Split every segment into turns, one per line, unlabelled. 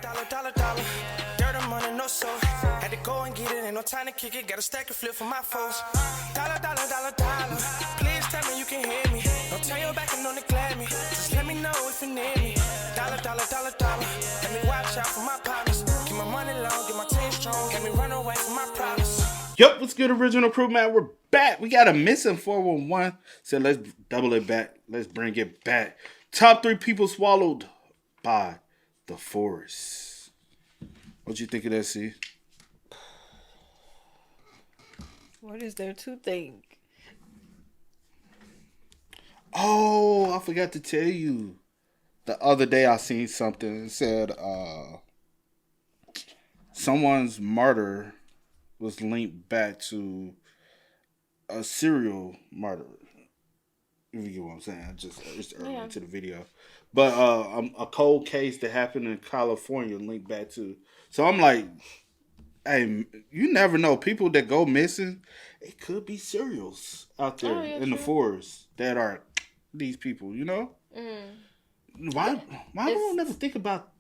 dollar. Dirt and money, no soul. Had to go and get it, ain't no time to kick it. Got a stack of flip for my foes. Dollar. Please tell me you can hear me. Don't turn your back and don't neglect me. Just let me know if you need me. Dollar. Let me watch out for my partners. Keep my money long, get my team strong. Let me run away from my problems.
Yup, what's good, original crew, man? We're back. We got a missing 411. So let's double it back. Let's bring it back. Top 3 people swallowed by the forest. What you think of that, Cee?
What is there to think?
Oh, I forgot to tell you. The other day I seen something that said someone's murder was linked back to a serial murder. If you get what I'm saying, it's early into the video. But a cold case that happened in California linked back to. So I'm like, hey, you never know. People that go missing, it could be serials out there in the forest that are these people, you know? Why don't I never think about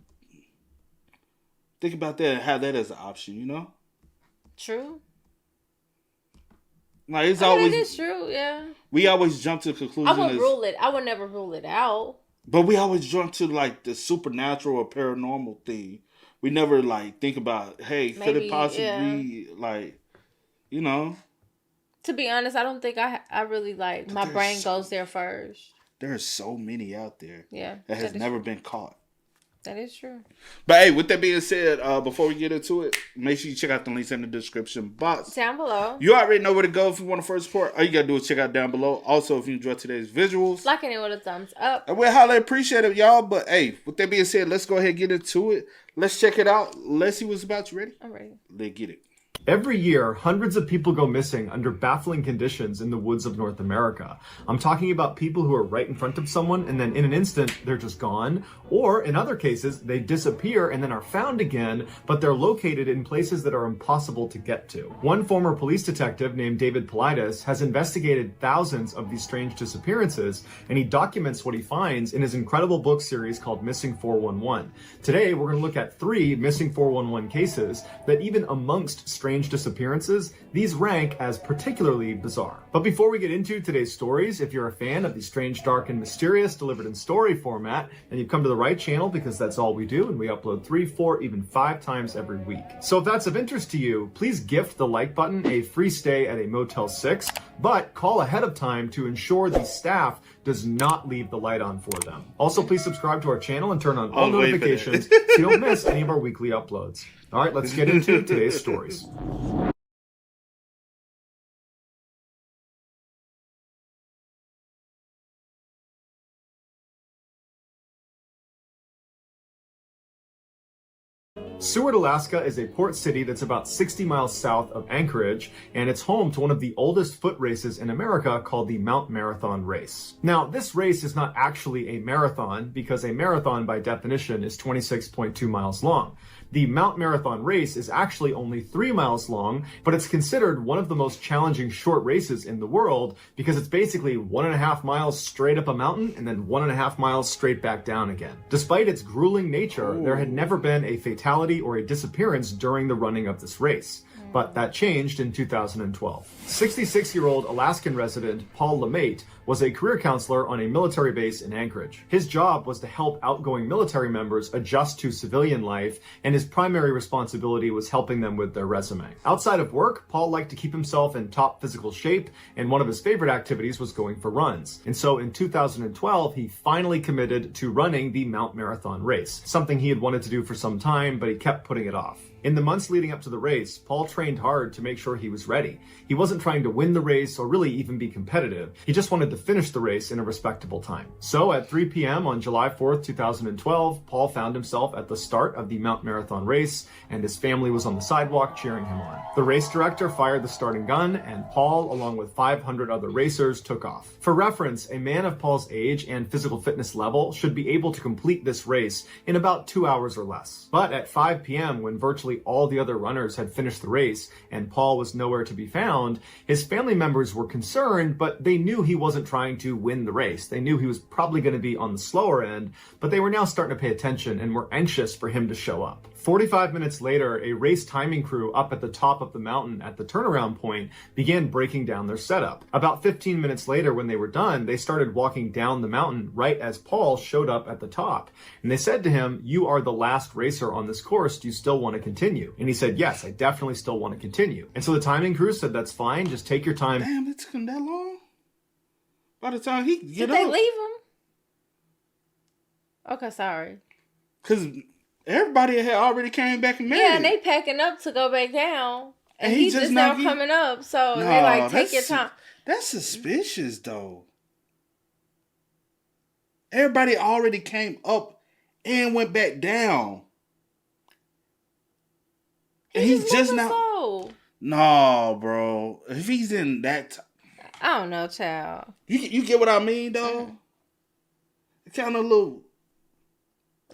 that and have that as an option, you know?
True.
Like it's always.
It is true, yeah.
We always jump to the conclusion.
I would never rule it out.
But we always jump to like the supernatural or paranormal thing. We never like think about, hey, could it possibly like, you know?
To be honest, I don't think I really like my brain goes there first.
There are so many out there.
Yeah.
That has never been caught.
That is true.
But hey, with that being said, before we get into it, make sure you check out the links in the description box.
Down below.
You already know where to go if you want to first support. All you got to do is check out down below. Also, if you enjoyed today's visuals,
like it with a thumbs up.
And we highly appreciate it, y'all. But hey, with that being said, let's go ahead and get into it. Let's check it out. Let's see what's about. You ready?
I'm ready.
Let's get it.
Every year, hundreds of people go missing under baffling conditions in the woods of North America. I'm talking about people who are right in front of someone and then in an instant, they're just gone. Or in other cases, they disappear and then are found again, but they're located in places that are impossible to get to. One former police detective named David Paulides has investigated thousands of these strange disappearances, and he documents what he finds in his incredible book series called Missing 411. Today, we're going to look at 3 Missing 411 cases that even amongst strange disappearances, these rank as particularly bizarre. But before we get into today's stories, if you're a fan of the strange, dark, and mysterious delivered in story format, then you've come to the right channel because that's all we do, and we upload 3, 4, even 5 times every week. So if that's of interest to you, please gift the like button a free stay at a Motel 6, but call ahead of time to ensure the staff does not leave the light on for them. Also, please subscribe to our channel and turn on all notifications so you don't miss any of our weekly uploads. All right, let's get into today's stories. Seward, Alaska is a port city that's about 60 miles south of Anchorage, and it's home to one of the oldest foot races in America called the Mount Marathon Race. Now, this race is not actually a marathon because a marathon by definition is 26.2 miles long. The Mount Marathon Race is actually only 3 miles long, but it's considered one of the most challenging short races in the world because it's basically 1.5 miles straight up a mountain and then 1.5 miles straight back down again. Despite its grueling nature, there had never been a fatality or a disappearance during the running of this race. But that changed in 2012. 66-year-old Alaskan resident Paul LeMaitre was a career counselor on a military base in Anchorage. His job was to help outgoing military members adjust to civilian life, and his primary responsibility was helping them with their resume. Outside of work, Paul liked to keep himself in top physical shape, and one of his favorite activities was going for runs. And so in 2012, he finally committed to running the Mount Marathon Race, something he had wanted to do for some time, but he kept putting it off. In the months leading up to the race, Paul trained hard to make sure he was ready. He wasn't trying to win the race or really even be competitive. He just wanted to finish the race in a respectable time. So at 3 p.m. on July 4th, 2012, Paul found himself at the start of the Mount Marathon Race, and his family was on the sidewalk cheering him on. The race director fired the starting gun, and Paul, along with 500 other racers, took off. For reference, a man of Paul's age and physical fitness level should be able to complete this race in about 2 hours or less. But at 5 p.m., when virtually virtually all the other runners had finished the race and Paul was nowhere to be found, his family members were concerned, but they knew he wasn't trying to win the race. They knew he was probably going to be on the slower end, but they were now starting to pay attention and were anxious for him to show up. 45 minutes later, a race timing crew up at the top of the mountain at the turnaround point began breaking down their setup. About 15 minutes later, when they were done, they started walking down the mountain right as Paul showed up at the top. And they said to him, "You are the last racer on this course. Do you still want to continue?" And he said, "Yes, I definitely still want to continue." And so the timing crew said, "That's fine. Just take your time."
Damn, it took him that long? By the time he get
Did
up.
they leave him? Okay, sorry.
Because everybody had already came back and made it.
Yeah, and they packing up to go back down. And
he
he's just
not
now coming up. So they like, take your time.
That's suspicious, though. Everybody already came up and went back down. And he's just now.
Slow.
No, bro. If he's in that.
I don't know, child.
You get what I mean, though? It's kind of a little.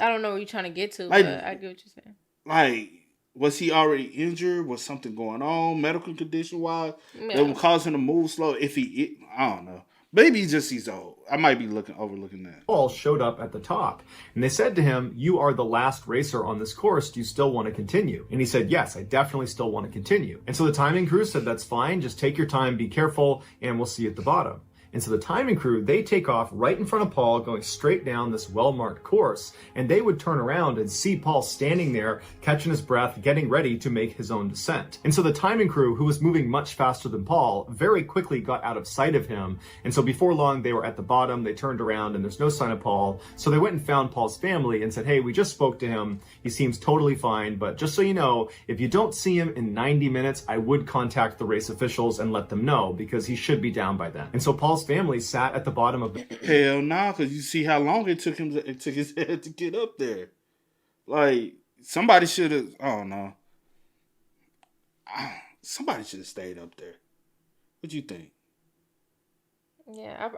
I don't know where you're trying to get to,
like,
but I get what you're saying.
Like, was he already injured? Was something going on, medical condition wise,
Yeah.
that would cause him to move slow? I don't know. Maybe he's old. I might be overlooking that.
Paul showed up at the top and they said to him, "You are the last racer on this course. Do you still want to continue?" And he said, "Yes, I definitely still want to continue." And so the timing crew said, "That's fine. Just take your time, be careful, and we'll see you at the bottom." And so the timing crew, they take off right in front of Paul, going straight down this well-marked course. And they would turn around and see Paul standing there, catching his breath, getting ready to make his own descent. And so the timing crew, who was moving much faster than Paul, very quickly got out of sight of him. And so before long, they were at the bottom. They turned around and there's no sign of Paul. So they went and found Paul's family and said, "Hey, we just spoke to him. He seems totally fine. But just so you know, if you don't see him in 90 minutes, I would contact the race officials and let them know because he should be down by then." And so Paul's family sat at the bottom of the...
Hell nah, because you see how long it took his head to get up there. Like, somebody should have, I don't know. Somebody should have stayed up there. What do you think?
Yeah,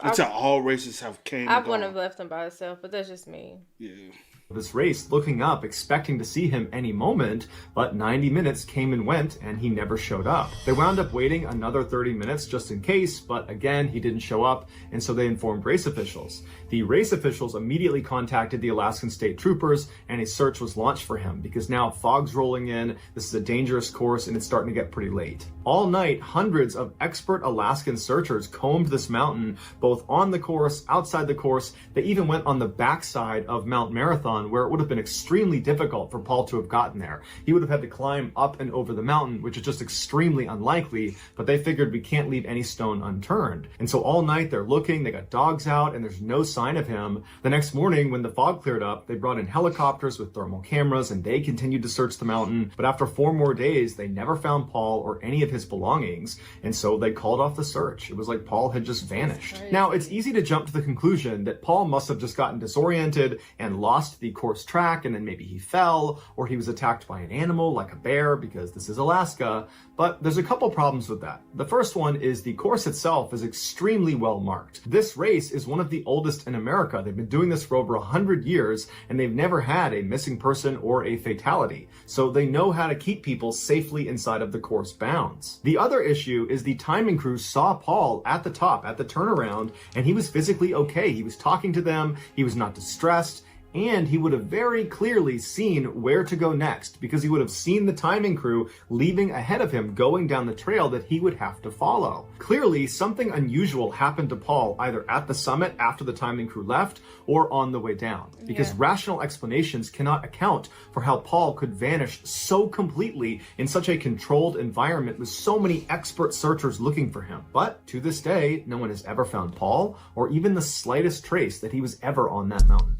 Until all races have came.
I wouldn't have left him by himself, but that's just me.
Yeah.
This race, looking up, expecting to see him any moment, but 90 minutes came and went and he never showed up. They wound up waiting another 30 minutes just in case, but again, he didn't show up, and so they informed race officials. The race officials immediately contacted the Alaskan State Troopers, and a search was launched for him because now fog's rolling in, this is a dangerous course, and it's starting to get pretty late. All night, hundreds of expert Alaskan searchers combed this mountain, both on the course, outside the course. They even went on the backside of Mount Marathon, where it would have been extremely difficult for Paul to have gotten there. He would have had to climb up and over the mountain, which is just extremely unlikely, but they figured we can't leave any stone unturned. And so all night they're looking, they got dogs out, and there's no sign of him. The next morning, when the fog cleared up, they brought in helicopters with thermal cameras, and they continued to search the mountain. But after 4 more days, they never found Paul or any of his belongings, and so they called off the search. It was like Paul had just vanished. Now, it's easy to jump to the conclusion that Paul must have just gotten disoriented and lost the course track, and then maybe he fell, or he was attacked by an animal like a bear, because this is Alaska. But there's a couple problems with that. The first one is the course itself is extremely well marked. This race is one of the oldest in America. They've been doing this for over 100 years, and they've never had a missing person or a fatality. So they know how to keep people safely inside of the course bounds. The other issue is the timing crew saw Paul at the top, at the turnaround, and he was physically okay. He was talking to them, he was not distressed, and he would have very clearly seen where to go next, because he would have seen the timing crew leaving ahead of him, going down the trail that he would have to follow. Clearly, something unusual happened to Paul either at the summit after the timing crew left or on the way down, because rational explanations cannot account for how Paul could vanish so completely in such a controlled environment with so many expert searchers looking for him. But to this day, no one has ever found Paul or even the slightest trace that he was ever on that mountain.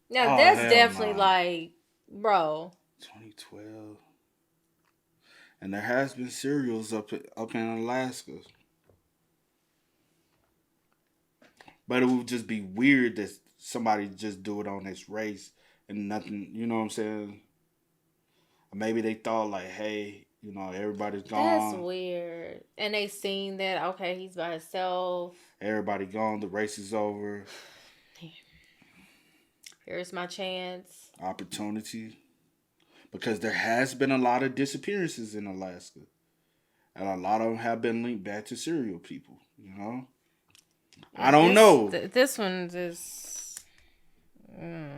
Now, that's definitely like, bro.
2012. And there has been serials up in Alaska. But it would just be weird that somebody just do it on this race and nothing, you know what I'm saying? Maybe they thought like, hey, you know, everybody's gone.
That's weird. And they seen that, okay, he's by himself.
Everybody gone, the race is over.
Here's my chance.
Opportunity. Because there has been a lot of disappearances in Alaska. And a lot of them have been linked back to serial people, you know? I don't know.
This one is...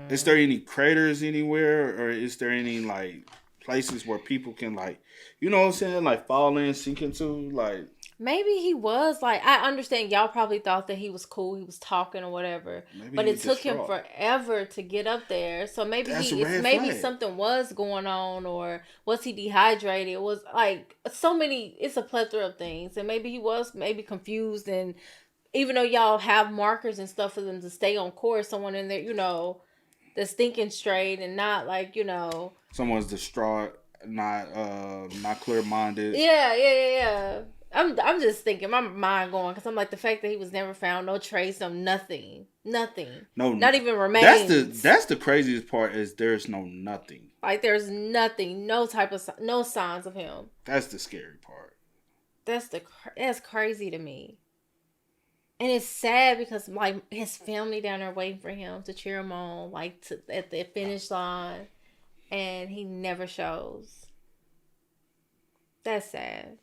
Is there any craters anywhere? Or is there any, like, places where people can, like, you know what I'm saying? Like, fall in, sink into, like...
Maybe he was, like, I understand y'all probably thought that he was cool, he was talking or whatever, but it took him forever to get up there. So maybe something was going on, or was he dehydrated? It was like it's a plethora of things, and maybe he was confused. And even though y'all have markers and stuff for them to stay on course, someone in there, you know, that's thinking straight and not like, you know,
someone's distraught, not clear minded.
Yeah. I'm just thinking, my mind going, because I'm like, the fact that he was never found, no trace of nothing, no, not even remains.
That's the craziest part, is there's nothing.
Like, there's nothing, no signs of him.
That's the scary part.
That's crazy to me, and it's sad because like his family down there waiting for him to cheer him on, like at the finish line, and he never shows. That's sad.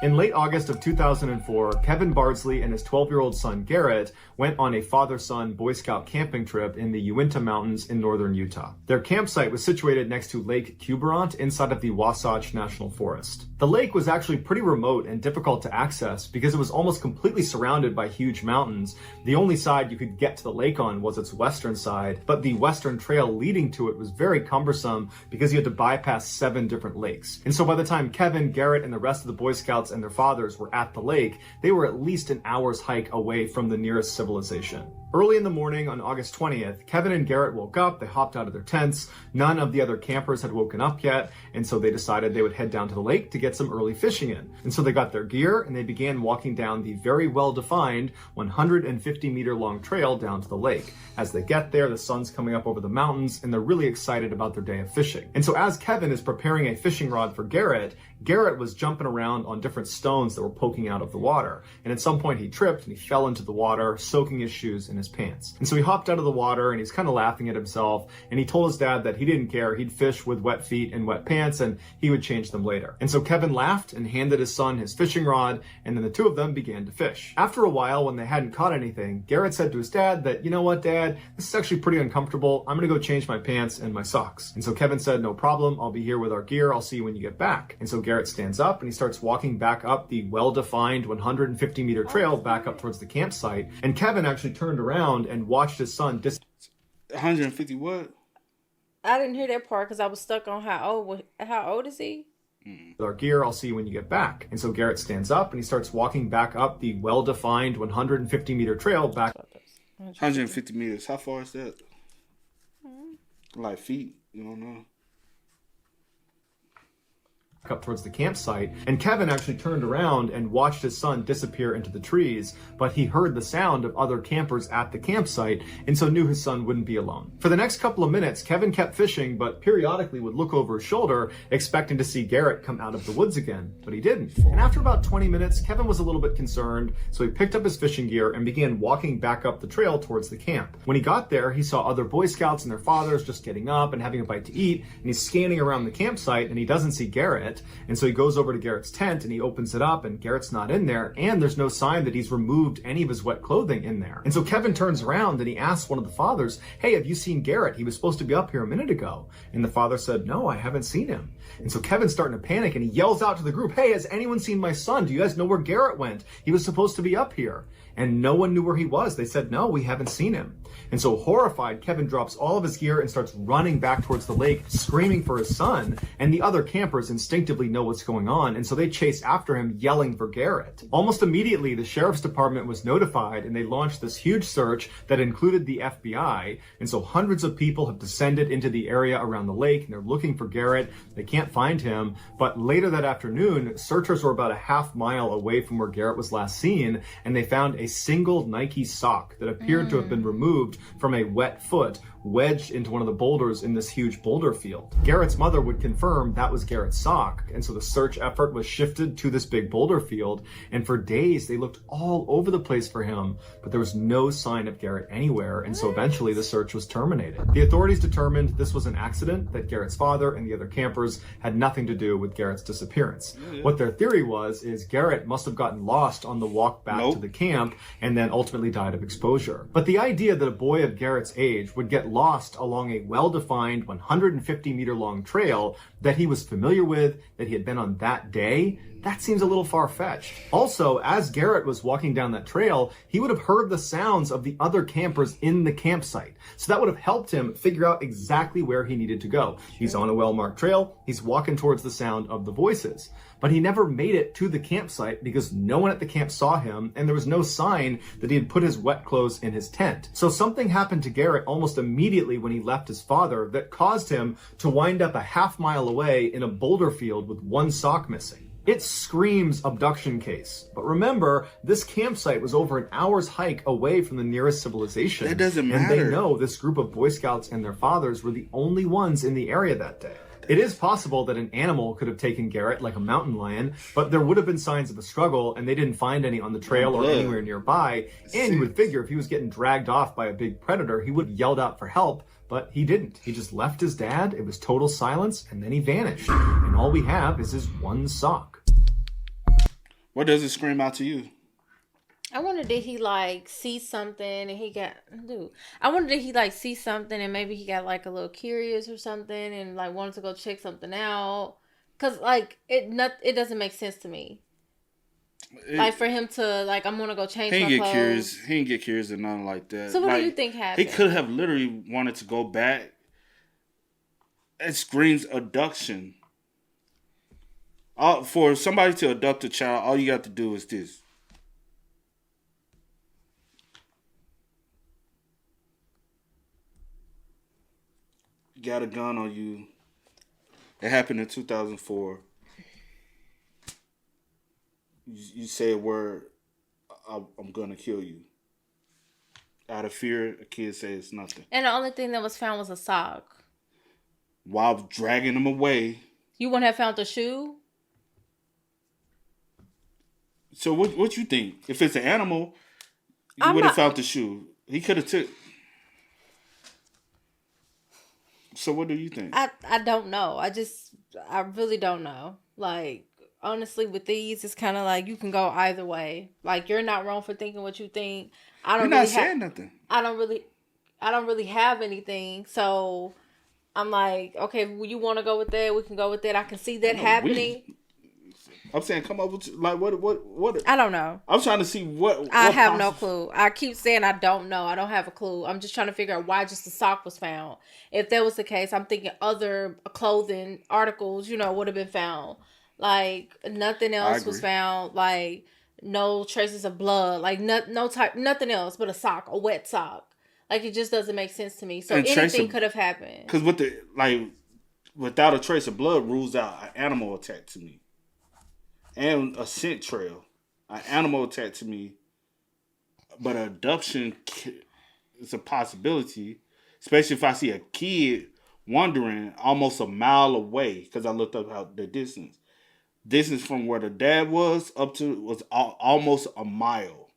In late August of 2004, Kevin Bardsley and his 12-year-old son Garrett went on a father-son Boy Scout camping trip in the Uinta Mountains in northern Utah. Their campsite was situated next to Lake Quiberon inside of the Wasatch National Forest. The lake was actually pretty remote and difficult to access because it was almost completely surrounded by huge mountains. The only side you could get to the lake on was its western side, but the western trail leading to it was very cumbersome because you had to bypass 7 different lakes. And so by the time Kevin, Garrett, and the rest of the Boy Scouts and their fathers were at the lake, they were at least an hour's hike away from the nearest civilization. Early in the morning on August 20th, Kevin and Garrett woke up, they hopped out of their tents. None of the other campers had woken up yet, and so they decided they would head down to the lake to get some early fishing in. And so they got their gear and they began walking down the very well-defined 150-meter long trail down to the lake. As they get there, the sun's coming up over the mountains and they're really excited about their day of fishing. And so as Kevin is preparing a fishing rod for Garrett, Garrett was jumping around on different stones that were poking out of the water. And at some point he tripped and he fell into the water, soaking his shoes and his pants. And so he hopped out of the water and he's kind of laughing at himself. And he told his dad that he didn't care. He'd fish with wet feet and wet pants and he would change them later. And so Kevin laughed and handed his son his fishing rod, and then the two of them began to fish. After a while, when they hadn't caught anything, Garrett said to his dad that, you know what, Dad, this is actually pretty uncomfortable. I'm going to go change my pants and my socks. And so Kevin said, no problem. I'll be here with our gear. I'll see you when you get back. And so Garrett stands up and he starts walking back up the well-defined 150-meter trail back up towards the campsite. And Kevin actually turned around and watched his son
150 what?
I didn't hear that part because I was stuck on how old is he?
With our gear, I'll see you when you get back. And so Garrett stands up and he starts walking back up the well-defined 150-meter trail back.
150 meters. How far is that? Like feet? You don't know.
Up towards the campsite, and Kevin actually turned around and watched his son disappear into the trees, but he heard the sound of other campers at the campsite and so knew his son wouldn't be alone. For the next couple of minutes, Kevin kept fishing, but periodically would look over his shoulder expecting to see Garrett come out of the woods again, but he didn't. And after about 20 minutes, Kevin was a little bit concerned, so he picked up his fishing gear and began walking back up the trail towards the camp. When he got there, he saw other Boy Scouts and their fathers just getting up and having a bite to eat, and he's scanning around the campsite and he doesn't see Garrett. And so he goes over to Garrett's tent and he opens it up and Garrett's not in there, and there's no sign that he's removed any of his wet clothing in there. And so Kevin turns around and he asks one of the fathers, hey, have you seen Garrett? He was supposed to be up here a minute ago. And the father said, no, I haven't seen him. And so Kevin's starting to panic and he yells out to the group, hey, has anyone seen my son? Do you guys know where Garrett went? He was supposed to be up here. And no one knew where he was. They said, no, we haven't seen him. And so horrified, Kevin drops all of his gear and starts running back towards the lake, screaming for his son. And the other campers instinctively know what's going on. And so they chase after him, yelling for Garrett. Almost immediately, the sheriff's department was notified and they launched this huge search that included the FBI. And so hundreds of people have descended into the area around the lake and they're looking for Garrett. They can't find him. But later that afternoon, searchers were about a half-mile away from where Garrett was last seen, and they found a single Nike sock that appeared to have been removed removed from a wet foot wedged into one of the boulders in this huge boulder field. Garrett's mother would confirm that was Garrett's sock, and so the search effort was shifted to this big boulder field, and for days they looked all over the place for him, but there was no sign of Garrett anywhere, and so eventually the search was terminated. The authorities determined this was an accident, that Garrett's father and the other campers had nothing to do with Garrett's disappearance. What their theory was is Garrett must have gotten lost on the walk back to the camp and then ultimately died of exposure. But the idea that a boy of Garrett's age would get lost along a well-defined 150-meter long trail that he was familiar with, that he had been on that day, that seems a little far-fetched. Also, as Garrett was walking down that trail, he would have heard the sounds of the other campers in the campsite. So that would have helped him figure out exactly where he needed to go. He's on a well-marked trail, he's walking towards the sound of the voices. But he never made it to the campsite because no one at the camp saw him, and there was no sign that he had put his wet clothes in his tent. So something happened to Garrett almost immediately when he left his father that caused him to wind up a half-mile away in a boulder field with one sock missing. It screams abduction case. But remember, this campsite was over an hour's hike away from the nearest civilization.
That doesn't matter.
And they know this group of Boy Scouts and their fathers were the only ones in the area that day. It is possible that an animal could have taken Garrett, like a mountain lion, but there would have been signs of a struggle, and they didn't find any on the trail or anywhere nearby. And you would figure if he was getting dragged off by a big predator, he would have yelled out for help, but he didn't. He just left his dad, it was total silence, and then he vanished. And all we have is his one sock.
What does it scream out to you?
I wonder did he like see something and he got I wonder did he like see something and maybe he got like a little curious or something and like wanted to go check something out, cause like it doesn't make sense to me. Like for him to like I'm gonna go change my clothes.
He didn't get curious or nothing like that.
So what
like,
do you think happened?
He could have literally wanted to go back. It screams abduction. For somebody to abduct a child, all you got to do is this. You got a gun on you. It happened in 2004. You say a word, I'm going to kill you. Out of fear, a kid says it's nothing.
And the only thing that was found was a sock.
While dragging him away.
You wouldn't have found the shoe?
So what you think? If it's an animal, you would have found the shoe. He could have took... So what do you think?
I don't know. I really don't know. Like, honestly, with these, it's kind of like you can go either way. Like, you're not wrong for thinking what you think.
You're not saying nothing.
I don't really have anything. So I'm like, okay, well, you want to go with that? We can go with that. I can see that happening.
I'm saying, come up with like what?
I don't know.
I'm trying to see what
I have no clue. I keep saying I don't know. I don't have a clue. I'm just trying to figure out why just the sock was found. If that was the case, I'm thinking other clothing articles, would have been found. Like nothing else was found. Like no traces of blood. Like nothing else but a sock, a wet sock. Like it just doesn't make sense to me. So anything could have happened.
Because without a trace of blood rules out an animal attack to me. And a scent trail. An animal attack to me. But an abduction is a possibility. Especially if I see a kid wandering almost a mile away. Because I looked up how the distance. Distance from where the dad was up to was almost a mile.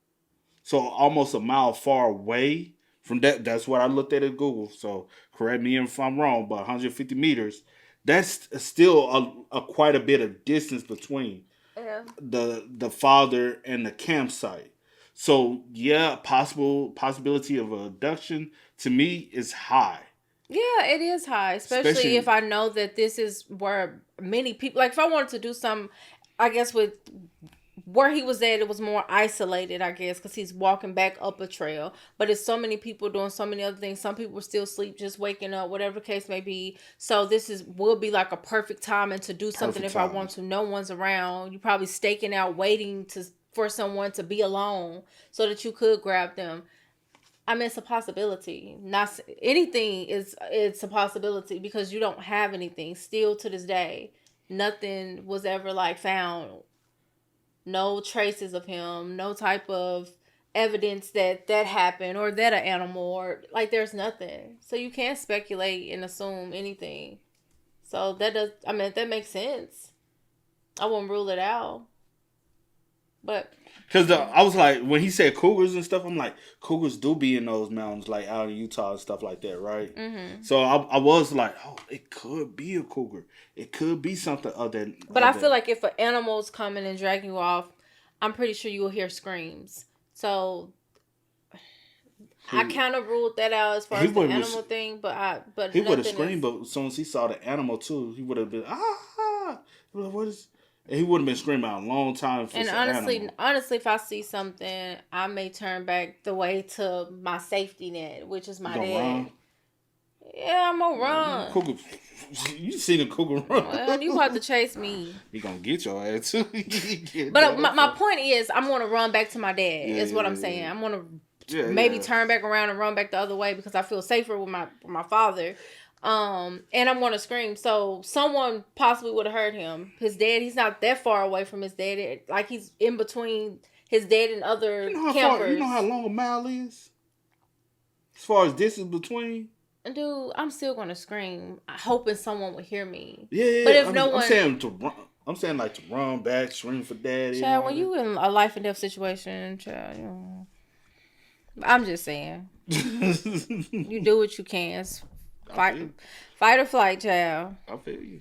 So almost a mile far away from that. That's what I looked at Google. So correct me if I'm wrong. But 150 meters. That's still a quite a bit of distance between. Yeah. The father and the campsite. So yeah, possibility of abduction to me is high.
Yeah, it is high, especially if I know that this is where many people, like if I wanted to do some, I guess with where he was at, it was more isolated, I guess, because he's walking back up a trail. But it's so many people doing so many other things. Some people still sleep, just waking up, whatever the case may be. So this will be like a perfect timing to do something if I want to. No one's around. You're probably staking out, waiting for someone to be alone so that you could grab them. I mean, it's a possibility. Not anything it's a possibility because you don't have anything. Still to this day, nothing was ever like found. No traces of him, no type of evidence that happened or that an animal or like there's nothing. So you can't speculate and assume anything. So that makes sense. I won't rule it out. But
because I was like, when he said cougars and stuff, I'm like, cougars do be in those mountains, like out in Utah and stuff like that, right? Mm-hmm. So I was like, oh, it could be a cougar. It could be something other.
But I feel like if an animal's coming and dragging you off, I'm pretty sure you will hear screams. So I kind of ruled that out as far as the animal thing, but
he would have screamed. But as soon as he saw the animal too, he would have been what is? He would have been screaming out a long time. And
honestly, if I see something, I may turn back the way to my safety net, which is my dad. Run? Yeah, I'm gonna run.
Cougar, you seen a cougar run?
Well, you have to chase me.
He gonna get your ass too.
But my point is, I'm gonna run back to my dad. Is what I'm saying. I'm gonna maybe turn back around and run back the other way because I feel safer with my father. And I'm gonna scream. So someone possibly would have heard him. His dad, he's not that far away from his dad. Like he's in between his dad and other campers.
You know how long a mile is? As far as distance between?
Dude, I'm still gonna scream, hoping someone would hear me.
Yeah.
But if
I'm saying to run. I'm saying like to run back, scream for daddy.
Child, when you in a life and death situation, child, I'm just saying. You do what you can. Fight or flight, child.
I feel you.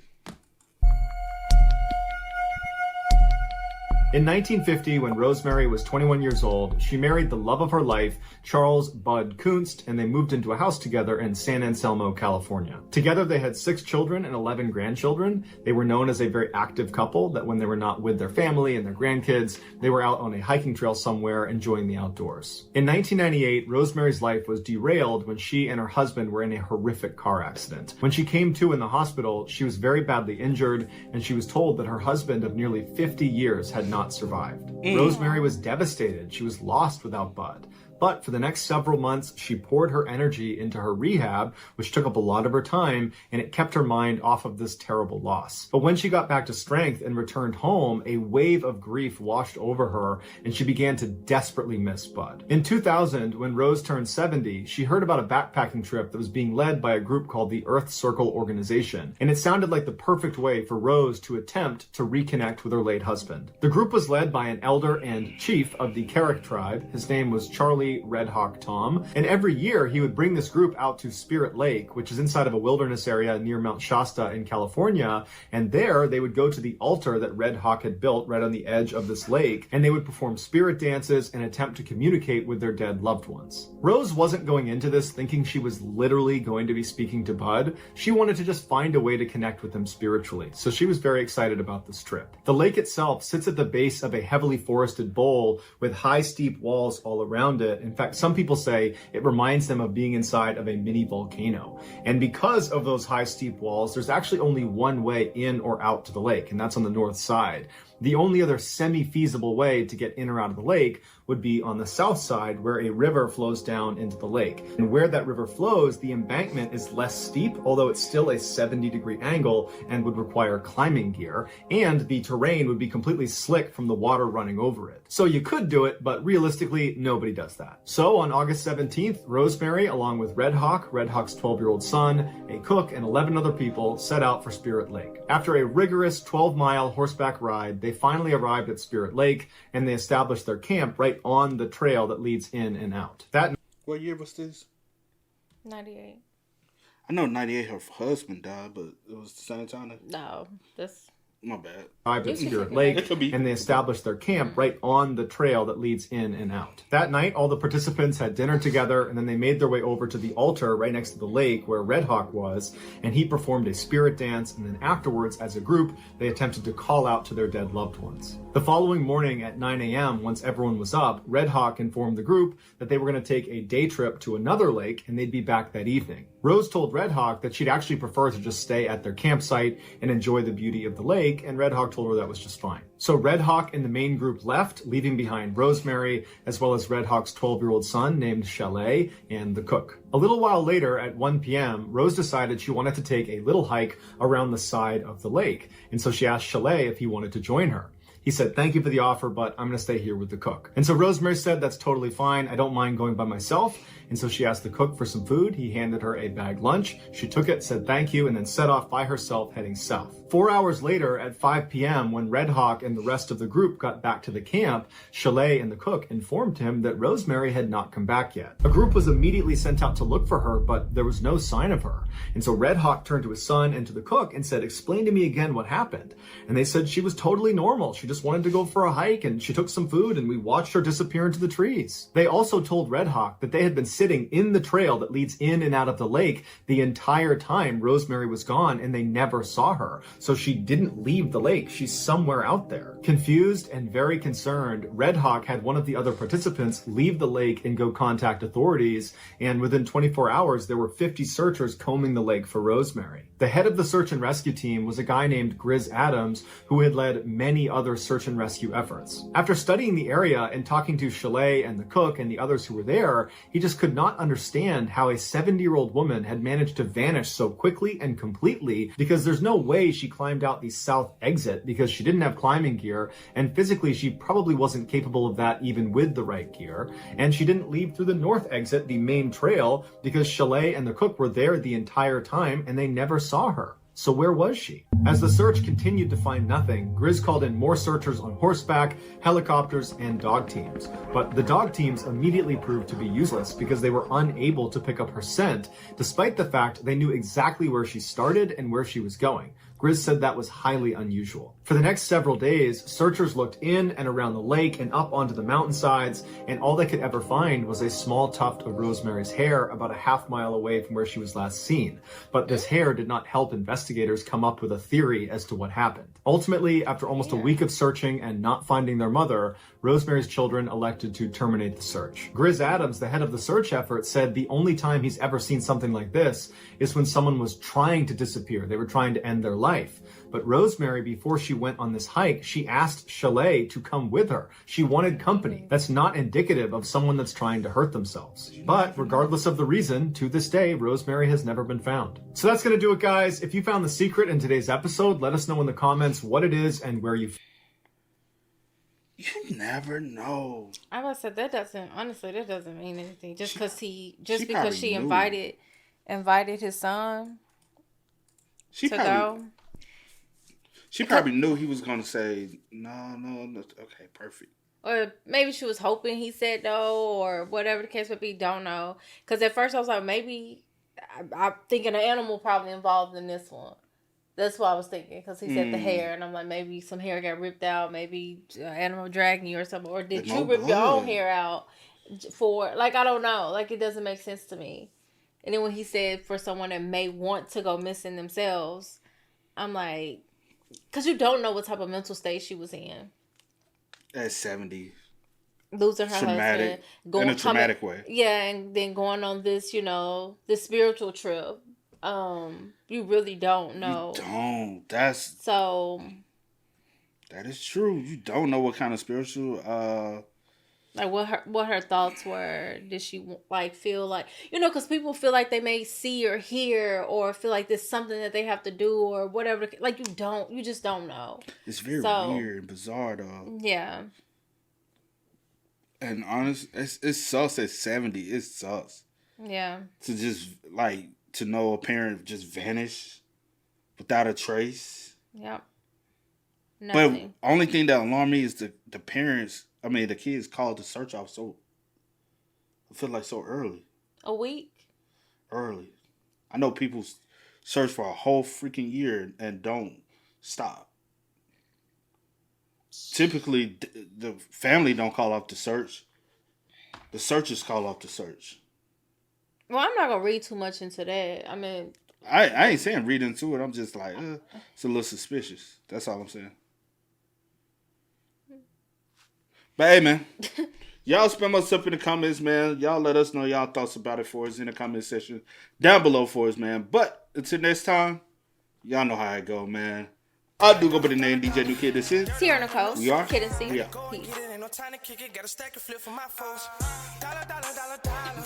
In 1950, when Rosemary was 21 years old, she married the love of her life, Charles Bud Kunst, and they moved into a house together in San Anselmo, California. Together, they had 6 children and 11 grandchildren. They were known as a very active couple, that when they were not with their family and their grandkids, they were out on a hiking trail somewhere enjoying the outdoors. In 1998, Rosemary's life was derailed when she and her husband were in a horrific car accident. When she came to in the hospital, she was very badly injured, and she was told that her husband of nearly 50 years had not survived. Rosemary was devastated. She was lost without Bud. But for the next several months, she poured her energy into her rehab, which took up a lot of her time, and it kept her mind off of this terrible loss. But when she got back to strength and returned home, a wave of grief washed over her, and she began to desperately miss Bud. In 2000, when Rose turned 70, she heard about a backpacking trip that was being led by a group called the Earth Circle Organization, and it sounded like the perfect way for Rose to attempt to reconnect with her late husband. The group was led by an elder and chief of the Carrick tribe. His name was Charlie Red Hawk Tom, and every year he would bring this group out to Spirit Lake, which is inside of a wilderness area near Mount Shasta in California, and there they would go to the altar that Red Hawk had built right on the edge of this lake, and they would perform spirit dances and attempt to communicate with their dead loved ones. Rose wasn't going into this thinking she was literally going to be speaking to Bud. She wanted to just find a way to connect with him spiritually, so she was very excited about this trip. The lake itself sits at the base of a heavily forested bowl with high steep walls all around it. In fact, some people say it reminds them of being inside of a mini volcano. And because of those high steep walls, there's actually only one way in or out to the lake, and that's on the north side. The only other semi-feasible way to get in or out of the lake would be on the south side, where a river flows down into the lake. And where that river flows, the embankment is less steep, although it's still a 70-degree angle and would require climbing gear, and the terrain would be completely slick from the water running over it. So you could do it, but realistically, nobody does that. So on August 17th, Rosemary, along with Red Hawk's 12-year-old son, a cook, and 11 other people, set out for Spirit Lake. After a rigorous 12-mile horseback ride, they finally arrived at Spirit Lake, and they established their camp right on the trail that leads in and out.
What year was this?
98.
I know 98 her husband died, but it was the same time.
No, this...
My bad.
Arrived at Spirit Lake, and they established their camp right on the trail that leads in and out. That night, all the participants had dinner together, and then they made their way over to the altar right next to the lake where Red Hawk was, and he performed a spirit dance, and then afterwards, as a group, they attempted to call out to their dead loved ones. The following morning at 9 a.m., once everyone was up, Red Hawk informed the group that they were going to take a day trip to another lake, and they'd be back that evening. Rose told Red Hawk that she'd actually prefer to just stay at their campsite and enjoy the beauty of the lake, and Red Hawk told her that was just fine. So Red Hawk and the main group left, leaving behind Rosemary, as well as Red Hawk's 12-year-old son named Chalet, and the cook. A little while later, at 1 p.m., Rose decided she wanted to take a little hike around the side of the lake, and so she asked Chalet if he wanted to join her. He said, "Thank you for the offer, but I'm going to stay here with the cook." And so Rosemary said, "That's totally fine. I don't mind going by myself." And so she asked the cook for some food. He handed her a bag lunch. She took it, said thank you, and then set off by herself heading south. 4 hours later at 5 p.m., when Red Hawk and the rest of the group got back to the camp, Chalet and the cook informed him that Rosemary had not come back yet. A group was immediately sent out to look for her, but there was no sign of her. And so Red Hawk turned to his son and to the cook and said, "Explain to me again what happened." And they said she was totally normal. She just wanted to go for a hike and she took some food and we watched her disappear into the trees. They also told Red Hawk that they had been sitting in the trail that leads in and out of the lake the entire time Rosemary was gone and they never saw her. So she didn't leave the lake. She's somewhere out there. Confused and very concerned, Red Hawk had one of the other participants leave the lake and go contact authorities. And within 24 hours, there were 50 searchers combing the lake for Rosemary. The head of the search and rescue team was a guy named Grizz Adams, who had led many other search and rescue efforts. After studying the area and talking to Chalet and the cook and the others who were there, he just could not understand how a 70-year-old woman had managed to vanish so quickly and completely, because there's no way she climbed out the south exit because she didn't have climbing gear, and physically she probably wasn't capable of that even with the right gear. And she didn't leave through the north exit, the main trail, because Chalet and the cook were there the entire time and they never saw her. So where was she? As the search continued to find nothing, Grizz called in more searchers on horseback, helicopters, and dog teams. But the dog teams immediately proved to be useless because they were unable to pick up her scent, despite the fact they knew exactly where she started and where she was going. Grizz said that was highly unusual. For the next several days, searchers looked in and around the lake and up onto the mountainsides, and all they could ever find was a small tuft of Rosemary's hair about a half-mile away from where she was last seen. But this hair did not help investigators come up with a theory as to what happened. Ultimately, after almost a week of searching and not finding their mother, Rosemary's children elected to terminate the search. Grizz Adams, the head of the search effort, said the only time he's ever seen something like this is when someone was trying to disappear. They were trying to end their life. But Rosemary, before she went on this hike, she asked Chalet to come with her. She wanted company. That's not indicative of someone that's trying to hurt themselves. But regardless of the reason, to this day, Rosemary has never been found. So that's going to do it, guys. If you found the secret in today's episode, let us know in the comments what it is and where you...
You never know.
I would say that doesn't mean anything. Just because she
knew.
invited his son to go.
She probably knew he was going to say, no, okay, perfect.
Or maybe she was hoping he said no, or whatever the case would be, don't know. Because at first I was like, maybe, I'm thinking an animal probably involved in this one. That's what I was thinking, because he said the hair, and I'm like, maybe some hair got ripped out, maybe an animal dragging you or something, or did you rip your own hair out for, like, I don't know, like, it doesn't make sense to me. And then when he said for someone that may want to go missing themselves, I'm like, because you don't know what type of mental state she was in.
At 70.
Losing her husband.
In a traumatic way.
Yeah, and then going on this, this spiritual trip. You really don't know.
You don't.
That
is true. You don't know what kind of spiritual
like what her thoughts were. Did she feel like, because people feel like they may see or hear or feel like there's something that they have to do or whatever. Like you just don't know.
It's very weird and bizarre though.
Yeah.
And honest, it's sus at 70. It's sus.
Yeah.
To just to know a parent just vanish without a trace.
Yep. Nothing.
But only thing that alarmed me is the parents. I mean, the kids called the search off I feel like so early.
A week?
Early. I know people search for a whole freaking year and don't stop. Typically, the family don't call off the search. The searchers call off the search.
Well, I'm not going to read too much into that. I mean...
I ain't saying read into it. I'm just like, it's a little suspicious. That's all I'm saying. But hey, man, y'all spam us up in the comments, man. Y'all let us know y'all thoughts about it for us in the comment section down below for us, man. But until next time, y'all know how it go, man. I do go by the name DJ New Kid. This is
Sierra Nicole.
We are
Kid and C.
We are.
Peace.
No time to kick it, got a stack and flip for my foes. Dollar, dollar, dollar, dollar.